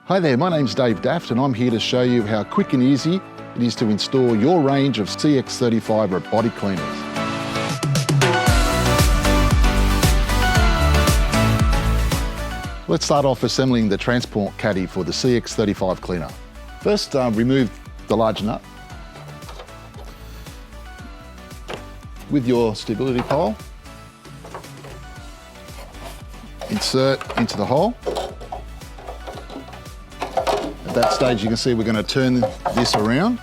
Hi there, my name's Dave Daft and I'm here to show you how quick and easy it is to install your range of CX35 robotic cleaners. Let's start off assembling the transport caddy for the CX35 cleaner. First, remove the large nut with your stability pole. Insert into the hole. At that stage you can see we're going to turn this around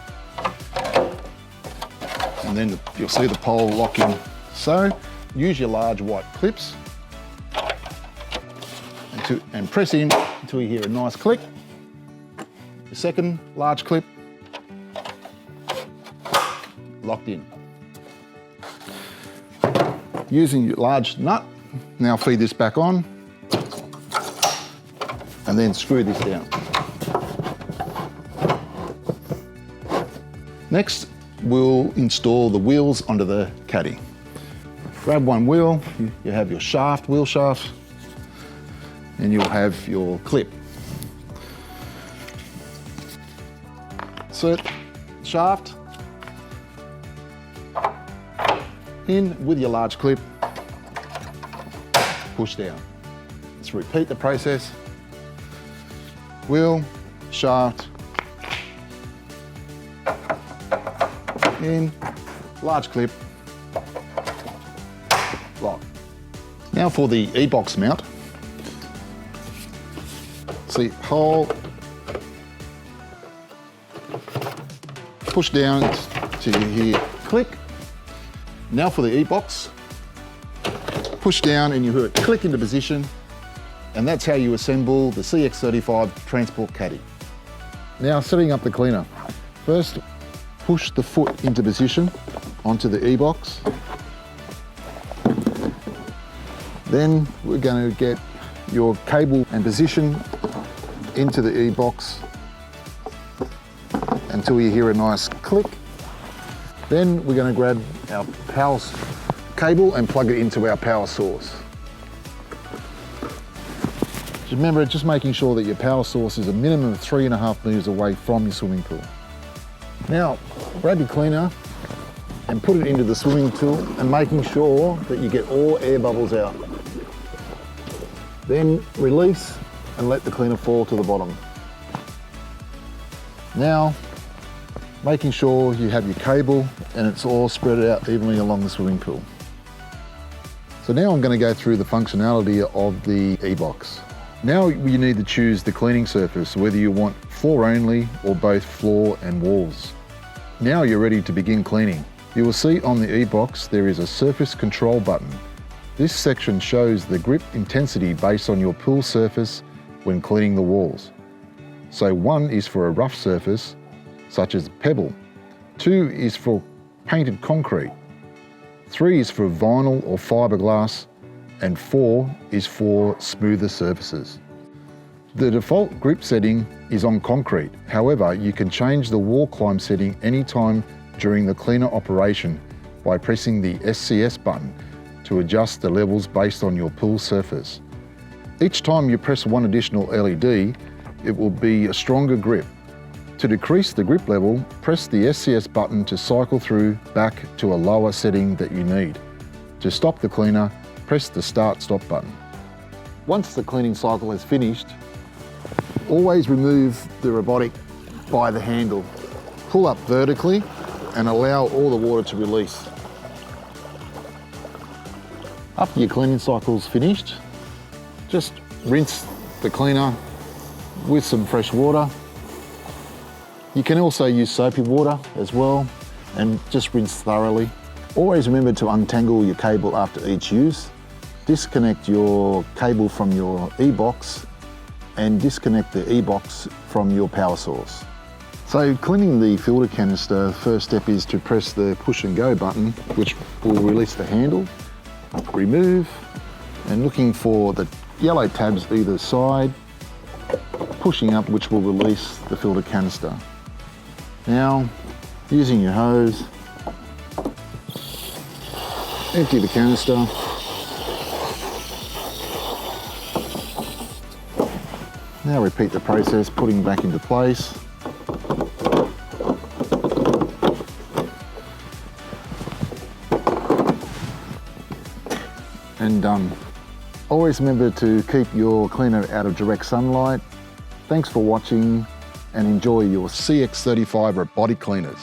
and then you'll see the pole lock in. So use your large white clips and press in until you hear a nice click. The second large clip locked in. Using your large nut, now feed this back on and then screw this down. Next, we'll install the wheels onto the caddy. Grab one wheel, you have your shaft, wheel shaft, and you'll have your clip. Insert shaft in with your large clip, push down. Let's repeat the process. Wheel, shaft, in, large clip, lock. Now for the e-box mount. See, hold, push down till you hear click. Now for the e-box, push down and you hear it click into position, and that's how you assemble the CX35 transport caddy. Now setting up the cleaner. First, push the foot into position onto the e-box. Then we're going to get your cable and position into the e-box until you hear a nice click. Then we're going to grab our power cable and plug it into our power source. Remember, just making sure that your power source is a minimum of 3.5 meters away from your swimming pool. Now, grab your cleaner and put it into the swimming pool and making sure that you get all air bubbles out. Then release and let the cleaner fall to the bottom. Now, making sure you have your cable and it's all spread out evenly along the swimming pool. So now I'm going to go through the functionality of the e-box. Now you need to choose the cleaning surface, whether you want floor only or both floor and walls. Now you're ready to begin cleaning. You will see on the e-box there is a surface control button. This section shows the grip intensity based on your pool surface when cleaning the walls. So 1 is for a rough surface, such as pebble. 2 is for painted concrete. 3 is for vinyl or fiberglass. And 4 is for smoother surfaces. The default grip setting is on concrete. However, you can change the wall climb setting anytime during the cleaner operation by pressing the SCS button to adjust the levels based on your pool surface. Each time you press one additional LED, it will be a stronger grip. To decrease the grip level, press the SCS button to cycle through back to a lower setting that you need. To stop the cleaner, press the start-stop button. Once the cleaning cycle is finished, always remove the robotic by the handle. Pull up vertically and allow all the water to release. After your cleaning cycle's finished, just rinse the cleaner with some fresh water. You can also use soapy water as well and just rinse thoroughly. Always remember to untangle your cable after each use. Disconnect your cable from your e-box and disconnect the e-box from your power source. So cleaning the filter canister, the first step is to press the push and go button, which will release the handle. Remove, and looking for the yellow tabs either side, pushing up, which will release the filter canister. Now, using your hose, empty the canister. Now repeat the process, putting back into place. And done. Always remember to keep your cleaner out of direct sunlight. Thanks for watching and enjoy your CX35 robotic cleaners.